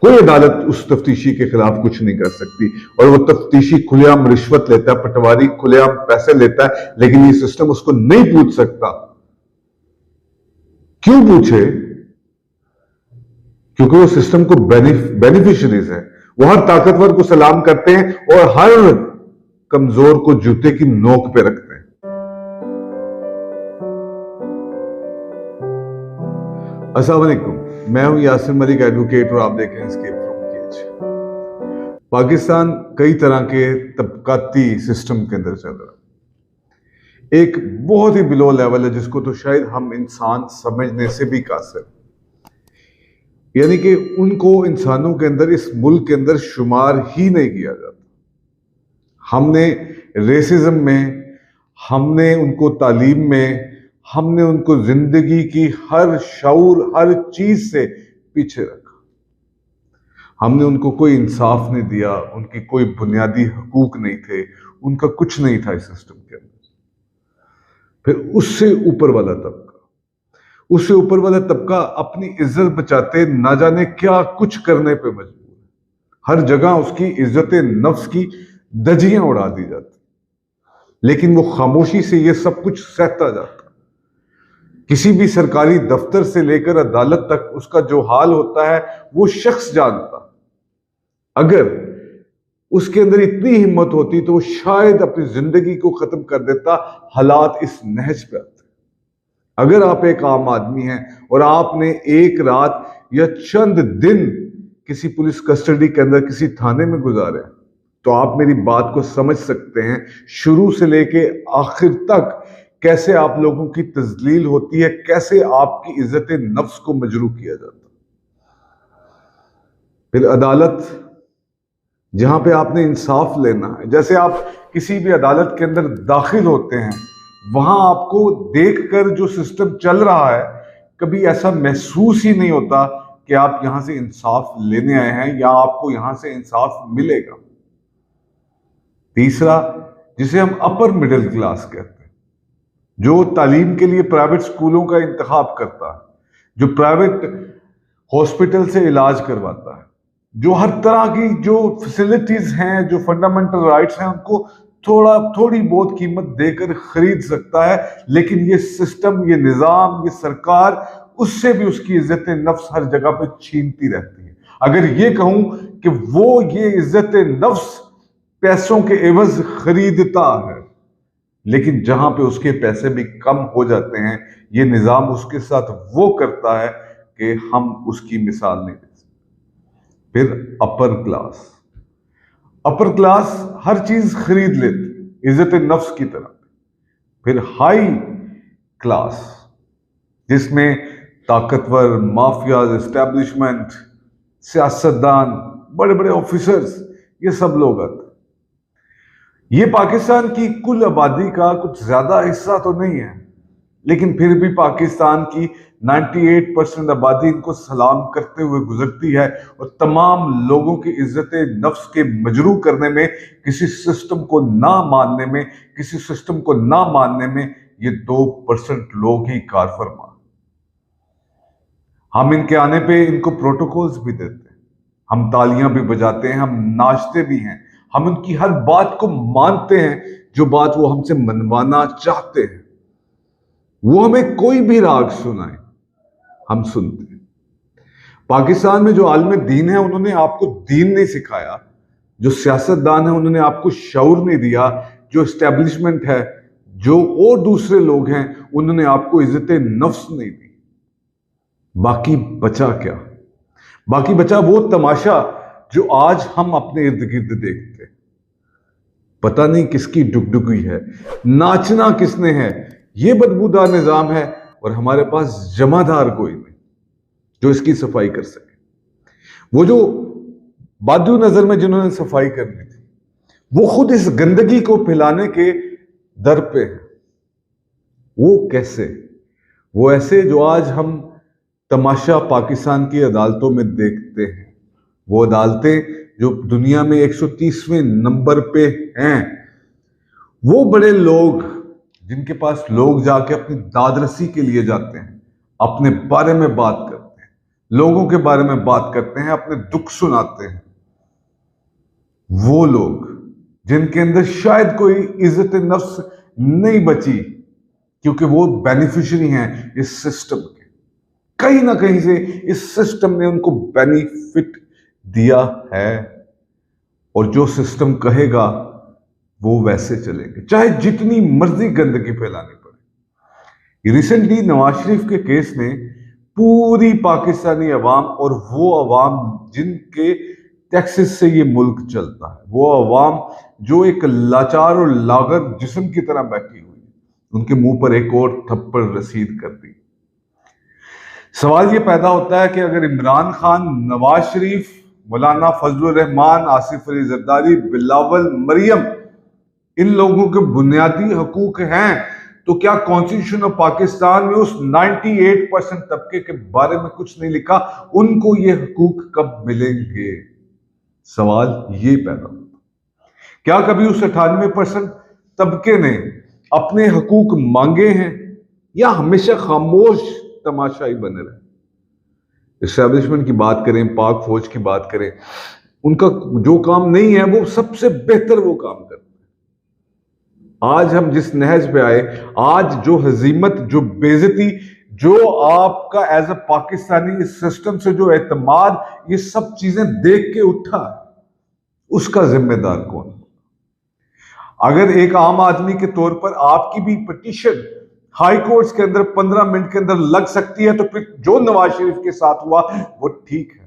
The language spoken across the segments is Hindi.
कोई अदालत उस तफ्तीशी के खिलाफ कुछ नहीं कर सकती। और वो तफ्तीशी खुलेआम रिश्वत लेता है, पटवारी खुलेआम पैसे लेता है, लेकिन ये सिस्टम उसको नहीं पूछ सकता। क्यों पूछे? क्योंकि वो सिस्टम को बेनिफिशियरीज है। वो हर ताकतवर को सलाम करते हैं और हर कमजोर को जूते की नोक पे रखते हैं। अस्सलाम वालेकुम, मैं हूं यासिर मलिक एडवोकेट और आप देख रहे हैं एस्केप फ्रॉम केज। पाकिस्तान कई तरह के तबकाती सिस्टम के अंदर चल रहा है। एक बहुत ही बिलो लेवल है जिसको तो शायद हम इंसान समझने से भी कासिर, यानी कि उनको इंसानों के अंदर, इस मुल्क के अंदर शुमार ही नहीं किया जाता। हमने रेसिज्म में, हमने उनको तालीम में, हमने उनको जिंदगी की हर शऊर, हर चीज से पीछे रखा। हमने उनको कोई इंसाफ नहीं दिया, उनकी कोई बुनियादी हकूक नहीं थे, उनका कुछ नहीं था इस सिस्टम के अंदर। फिर उससे ऊपर वाला तबका अपनी इज्जत बचाते ना जाने क्या कुछ करने पे मजबूर है। हर जगह उसकी इज्जत नफ्स की धज्जियां उड़ा दी जाती, लेकिन वो खामोशी से ये सब कुछ सहता जाता। किसी भी सरकारी दफ्तर से लेकर अदालत तक उसका जो हाल होता है वो शख्स जानता। अगर उसके अंदर इतनी हिम्मत होती तो वो शायद अपनी जिंदगी को खत्म कर देता। हालात इस नहज पे आते। अगर आप एक आम आदमी हैं और आपने एक रात या चंद दिन किसी पुलिस कस्टडी के अंदर किसी थाने में गुजारे, तो आप मेरी बात को समझ सकते हैं शुरू से लेके आखिर तक कैसे आप लोगों की तजलील होती है, कैसे आपकी इज्जत नफ्स को मजरू किया जाता। फिर अदालत, जहां पे आपने इंसाफ लेना है, जैसे आप किसी भी अदालत के अंदर दाखिल होते हैं, वहां आपको देखकर जो सिस्टम चल रहा है, कभी ऐसा महसूस ही नहीं होता कि आप यहां से इंसाफ लेने आए हैं या आपको यहां से इंसाफ मिलेगा। तीसरा, जिसे हम अपर मिडिल क्लास कहते हैं, जो तालीम के लिए प्राइवेट स्कूलों का इंतखाब करता है, जो प्राइवेट हॉस्पिटल से इलाज करवाता है, जो हर तरह की जो फैसिलिटीज हैं, जो फंडामेंटल राइट्स हैं, उनको थोड़ी बहुत कीमत देकर खरीद सकता है। लेकिन ये सिस्टम, ये निजाम, ये सरकार उससे भी उसकी इज्जत नफ्स हर जगह पे छीनती रहती है। अगर ये कहूं कि वो ये इज्जत नफ्स पैसों के एवज खरीदता है, लेकिन जहां पे उसके पैसे भी कम हो जाते हैं, ये निजाम उसके साथ वो करता है कि हम उसकी मिसाल नहीं दे सकते। फिर अपर क्लास हर चीज खरीद लेती इज्जत नफ्स की तरह। फिर हाई क्लास, जिसमें ताकतवर, माफियाज, एस्टैब्लिशमेंट, सियासतदान, बड़े बड़े ऑफिसर्स, ये सब लोग आते। ये पाकिस्तान की कुल आबादी का कुछ ज्यादा हिस्सा तो नहीं है, लेकिन फिर भी पाकिस्तान की 98% आबादी इनको सलाम करते हुए गुजरती है। और तमाम लोगों की इज्जत नफ्स के मजरू करने में, किसी सिस्टम को ना मानने में, किसी सिस्टम को ना मानने में ये 2% लोग ही कार फरमा। हम इनके आने पे इनको प्रोटोकॉल्स भी देते हैं, हम तालियां भी बजाते हैं, हम नाचते भी हैं, हम उनकी हर बात को मानते हैं जो बात वो हमसे मनवाना चाहते हैं। वो हमें कोई भी राग सुनाए, हम सुनते हैं। पाकिस्तान में जो आलिम दीन है, उन्होंने आपको दीन नहीं सिखाया। जो सियासतदान है, उन्होंने आपको शऊर नहीं दिया। जो एस्टेब्लिशमेंट है, जो और दूसरे लोग हैं, उन्होंने आपको इज्जत नफ्स नहीं दी। बाकी बचा क्या? बाकी बचा वो तमाशा जो आज हम अपने इर्द गिर्द देखते हैं। पता नहीं किसकी डुगडुगी है, नाचना किसने है, ये बदबूदार निजाम है, और हमारे पास जमादार कोई नहीं जो इसकी सफाई कर सके। वो जो बादू नजर में जिन्होंने सफाई करनी थी, वो खुद इस गंदगी को फैलाने के दर पे है। वो कैसे? वो ऐसे जो आज हम तमाशा पाकिस्तान की अदालतों में देखते हैं। वो अदालतें जो दुनिया में 130वें नंबर पे हैं, वो बड़े लोग जिनके पास लोग जाके अपनी दादरसी के लिए जाते हैं, अपने बारे में बात करते हैं, लोगों के बारे में बात करते हैं, अपने दुख सुनाते हैं, वो लोग जिनके अंदर शायद कोई इज्जत नफ्स नहीं बची, क्योंकि वो बेनिफिशियरी हैं इस सिस्टम के, कहीं ना कहीं से इस सिस्टम ने उनको बेनिफिट दिया है, और जो सिस्टम कहेगा वो वैसे चलेंगे, चाहे जितनी मर्जी गंदगी फैलानी पड़े। रिसेंटली नवाज शरीफ के केस ने पूरी पाकिस्तानी अवाम, और वो अवाम जिनके टैक्सेस से ये मुल्क चलता है, वो अवाम जो एक लाचार और लागत जिस्म की तरह बैठी हुई, उनके मुंह पर एक और थप्पड़ रसीद कर दी। सवाल ये पैदा होता है कि अगर इमरान खान, नवाज शरीफ, मौलाना फजलुर रहमान, आसिफ अली जरदारी, बिलावल, मरियम, इन लोगों के बुनियादी हकूक हैं, तो क्या कॉन्स्टिट्यूशन ऑफ पाकिस्तान में उस 98% तबके के बारे में कुछ नहीं लिखा? उनको ये हकूक कब मिलेंगे? सवाल ये पैदा होता, क्या कभी उस 98% तबके ने अपने हकूक मांगे हैं, या हमेशा खामोश तमाशाई बने रहे? एस्टैब्लिशमेंट की बात करें, पाक फौज की बात करें, उनका जो काम नहीं है वो सबसे बेहतर वो काम करते हैं। आज हम जिस नहज पे आए, आज जो हजीमत, जो बेइज्जती, जो आपका एज अ पाकिस्तानी इस सिस्टम से जो एतमाद, ये सब चीजें देख के उठा, उसका जिम्मेदार कौन? अगर एक आम आदमी के तौर पर आपकी भी पिटीशन हाई कोर्ट्स के अंदर 15 मिनट के अंदर लग सकती है, तो फिर जो नवाज शरीफ के साथ हुआ वो ठीक है।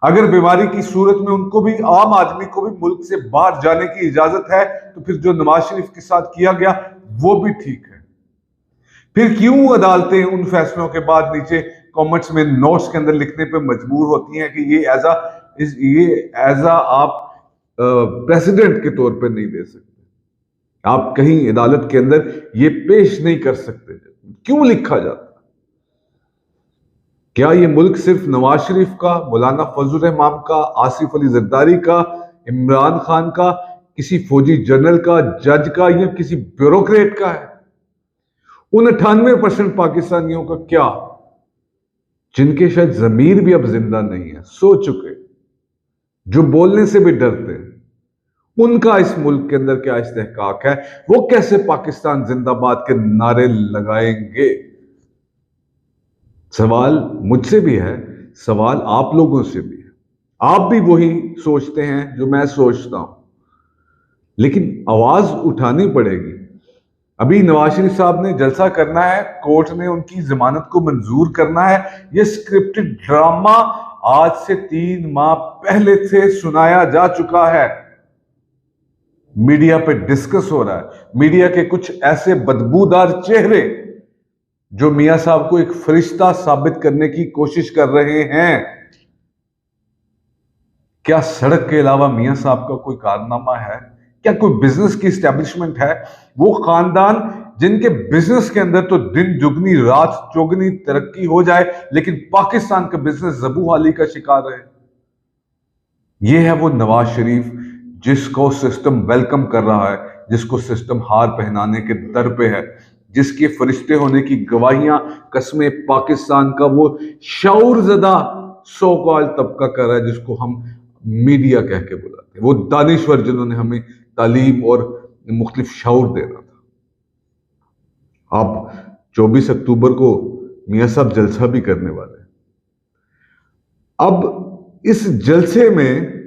अगर बीमारी की सूरत में उनको भी, आम आदमी को भी मुल्क से बाहर जाने की इजाजत है, तो फिर जो नवाज शरीफ के साथ किया गया वो भी ठीक है। फिर क्यों अदालतें उन फैसलों के बाद नीचे कमेंट्स में, नोट्स के अंदर लिखने पे मजबूर होती हैं कि ये एज आ आप प्रेसिडेंट के तौर पे नहीं दे सकते, आप कहीं अदालत के अंदर ये पेश नहीं कर सकते? क्यों लिखा जाता? क्या ये मुल्क सिर्फ नवाज शरीफ का, मौलाना फजलुर रहमान का, आसिफ अली जरदारी का, इमरान खान का, किसी फौजी जनरल का, जज का, या किसी ब्यूरोक्रेट का है? उन 98% पाकिस्तानियों का क्या, जिनके शायद जमीर भी अब जिंदा नहीं है, सो चुके, जो बोलने से भी डरते हैं, उनका इस मुल्क के अंदर क्या इस्तेहकाक है? वो कैसे पाकिस्तान जिंदाबाद के नारे लगाएंगे? सवाल मुझसे भी है, सवाल आप लोगों से भी है। आप भी वही सोचते हैं जो मैं सोचता हूं, लेकिन आवाज उठानी पड़ेगी। अभी नवाज शरीफ साहब ने जलसा करना है, कोर्ट ने उनकी जमानत को मंजूर करना है। यह स्क्रिप्टेड ड्रामा आज से 3 माह पहले से सुनाया जा चुका है, मीडिया पे डिस्कस हो रहा है। मीडिया के कुछ ऐसे बदबूदार चेहरे जो मियां साहब को एक फरिश्ता साबित करने की कोशिश कर रहे हैं। क्या सड़क के अलावा मियां साहब का कोई कारनामा है? क्या कोई बिजनेस की एस्टेब्लिशमेंट है? वो खानदान जिनके बिजनेस के अंदर तो दिन जुगनी रात चौगनी तरक्की हो जाए, लेकिन पाकिस्तान का बिजनेस जबूहाली का शिकार है। ये है वो नवाज शरीफ जिसको सिस्टम वेलकम कर रहा है, जिसको सिस्टम हार पहनाने के दर पे है, जिसके फरिश्ते होने की गवाहियां, कस्में पाकिस्तान का वो शऊरज़दा सो कॉल्ड तबका कर रहा है, जिसको हम मीडिया कह के बुलाते हैं। वो दानिश्वर जिन्होंने हमें तालीम और मुख्तलिफ शऊर देना था। अब 24 अक्टूबर को मियां साहब जलसा भी करने वाले हैं। अब इस जलसे में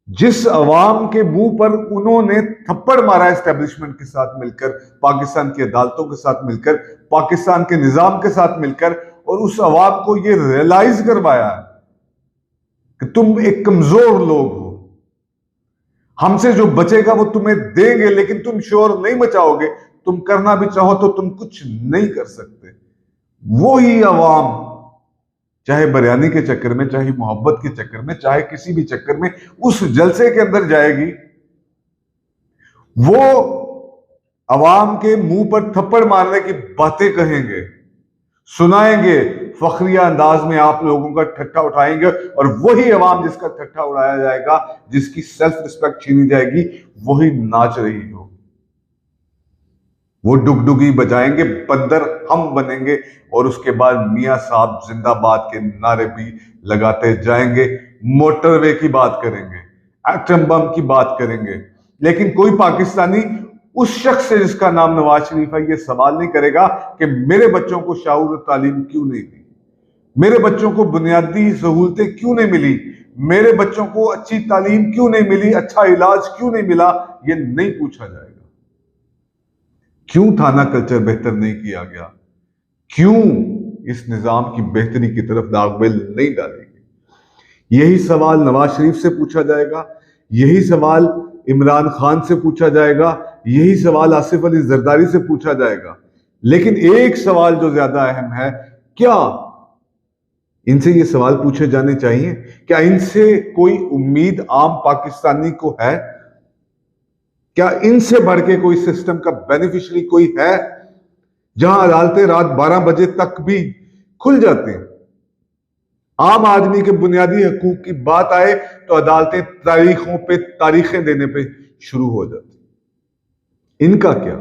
जिस अवाम के मुंह पर उन्होंने थप्पड़ मारा एस्टेब्लिशमेंट के साथ मिलकर, पाकिस्तान की अदालतों के साथ मिलकर, पाकिस्तान के निजाम के साथ मिलकर, और उस अवाम को यह रियलाइज करवाया कि तुम एक कमजोर लोग हो, हमसे जो बचेगा वो तुम्हें देंगे, लेकिन तुम शोर नहीं मचाओगे, तुम करना भी चाहो तो तुम कुछ नहीं कर सकते। वो ही अवाम, चाहे बिरयानी के चक्कर में, चाहे मोहब्बत के चक्कर में, चाहे किसी भी चक्कर में, उस जलसे के अंदर जाएगी। वो अवाम के मुंह पर थप्पड़ मारने की बातें कहेंगे, सुनाएंगे, फखरिया अंदाज में आप लोगों का ठट्ठा उठाएंगे, और वही अवाम जिसका ठट्ठा उड़ाया जाएगा, जिसकी सेल्फ रिस्पेक्ट छीनी जाएगी, वही नाच रही हो, वो डुगडुगी बजाएंगे, बंदर हम बनेंगे, और उसके बाद मियां साहब जिंदाबाद के नारे भी लगाते जाएंगे। मोटरवे की बात करेंगे, एटम बम की बात करेंगे, लेकिन कोई पाकिस्तानी उस शख्स से जिसका नाम नवाज शरीफ है ये सवाल नहीं करेगा कि मेरे बच्चों को शऊर और तालीम क्यों नहीं दी, मेरे बच्चों को बुनियादी सहूलतें क्यों नहीं मिली, मेरे बच्चों को अच्छी तालीम क्यों नहीं मिली, अच्छा इलाज क्यों नहीं मिला। ये नहीं पूछा जाएगा। क्यों थाना कल्चर बेहतर नहीं किया गया, क्यों इस निजाम की बेहतरी की तरफ दागबेल नहीं डालेगी, यही सवाल नवाज शरीफ से पूछा जाएगा, यही सवाल इमरान खान से पूछा जाएगा, यही सवाल आसिफ अली जरदारी से पूछा जाएगा। लेकिन एक सवाल जो ज्यादा अहम है, क्या इनसे ये सवाल पूछे जाने चाहिए, क्या इनसे कोई उम्मीद आम पाकिस्तानी को है? क्या इनसे बढ़ के कोई सिस्टम का बेनिफिशियरी कोई है जहां अदालतें रात 12 बजे तक भी खुल जाती हैं? आम आदमी के बुनियादी हकूक की बात आए तो अदालतें तारीखों पे तारीखें देने पे शुरू हो जाती। इनका क्या?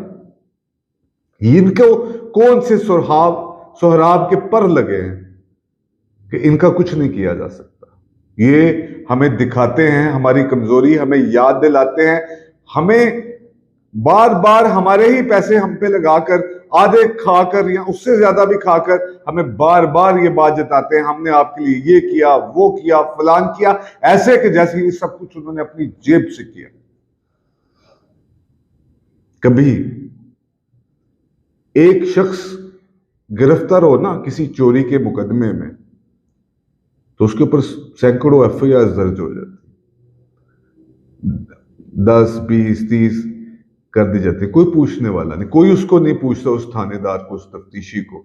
इनको कौन से सोहराब के पर लगे हैं कि इनका कुछ नहीं किया जा सकता? ये हमें दिखाते हैं हमारी कमजोरी, हमें याद दिलाते हैं, हमें बार बार हमारे ही पैसे हम पे लगाकर, आधे खाकर या उससे ज्यादा भी खाकर, हमें बार बार ये बात जताते हैं हमने आपके लिए ये किया, वो किया, फलान किया, ऐसे कि जैसे ये सब कुछ उन्होंने अपनी जेब से किया। कभी एक शख्स गिरफ्तार हो ना किसी चोरी के मुकदमे में, तो उसके ऊपर सैकड़ों एफआईआर दर्ज हो जाती, 10, 20, 30 कर दी जाती, कोई पूछने वाला नहीं, कोई उसको नहीं पूछता, उस थानेदार को, उस तफ्तीशी को,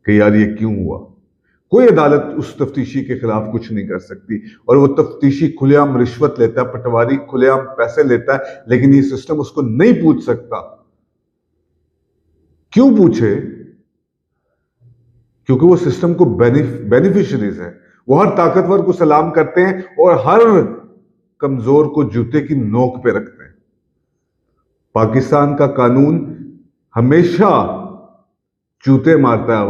कि यार ये क्यों हुआ। कोई अदालत उस तफ्तीशी के खिलाफ कुछ नहीं कर सकती, और वो तफ्तीशी खुलेआम रिश्वत लेता है, पटवारी खुलेआम पैसे लेता है, लेकिन ये सिस्टम उसको नहीं पूछ सकता। क्यों पूछे? क्योंकि वो सिस्टम को बेनिफिशरीज है, वो हर ताकतवर को सलाम करते हैं और हर कमजोर को जूते की नोक पे रखते हैं। पाकिस्तान का कानून हमेशा जूते मारता है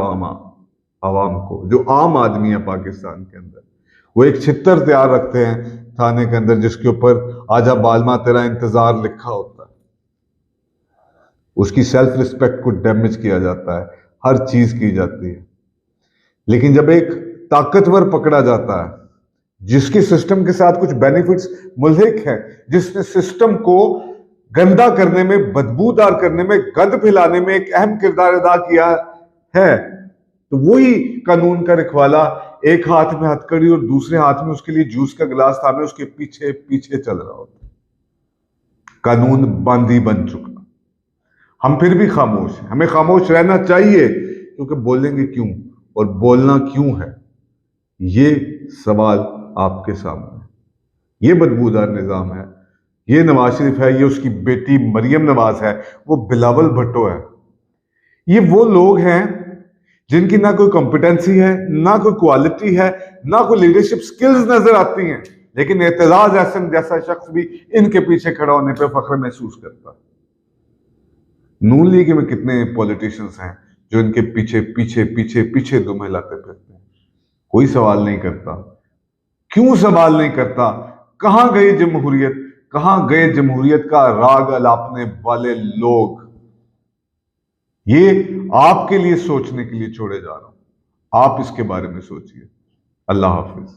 आवाम को, जो आम आदमी है पाकिस्तान के अंदर। वो एक छितर तैयार रखते हैं थाने के अंदर जिसके ऊपर आजा बालमा तेरा इंतजार लिखा होता है। उसकी सेल्फ रिस्पेक्ट को डैमेज किया जाता है, हर चीज की जाती है। लेकिन जब एक ताकतवर पकड़ा जाता है जिसके सिस्टम के साथ कुछ बेनिफिट्स मुल्हिक हैं, जिसने सिस्टम को गंदा करने में, बदबूदार करने में, गंद फैलाने में एक अहम किरदार अदा किया है, तो वही कानून का रखवाला एक हाथ में हथकड़ी और दूसरे हाथ में उसके लिए जूस का गिलास थामे उसके पीछे पीछे चल रहा होता। कानून बांदी बन चुका। हम फिर भी खामोश हैं, हमें खामोश रहना चाहिए, क्योंकि बोलेंगे क्यों और बोलना क्यों है, ये सवाल आपके सामने। ये बदबूदार निजाम है, ये नवाज शरीफ है, ये उसकी बेटी मरियम नवाज है, वो बिलावल भुट्टो है। ये वो लोग हैं जिनकी ना कोई कॉम्पिटेंसी है, ना कोई क्वालिटी है, ना कोई लीडरशिप स्किल्स नजर आती हैं, लेकिन एतजाज एहसन जैसा शख्स भी इनके पीछे खड़ा होने पर फख्र महसूस करता है। नून लीग में कितने पॉलिटिशियंस हैं जो इनके पीछे पीछे पीछे पीछे दुम हिलाते फिरते हैं, कोई सवाल नहीं करता। क्यों सवाल नहीं करता? कहां गई जमहूरियत? कहां गए जमहूरियत का राग अलापने वाले लोग? ये आपके लिए सोचने के लिए छोड़े जा रहा हूं, आप इसके बारे में सोचिए। अल्लाह हाफिज।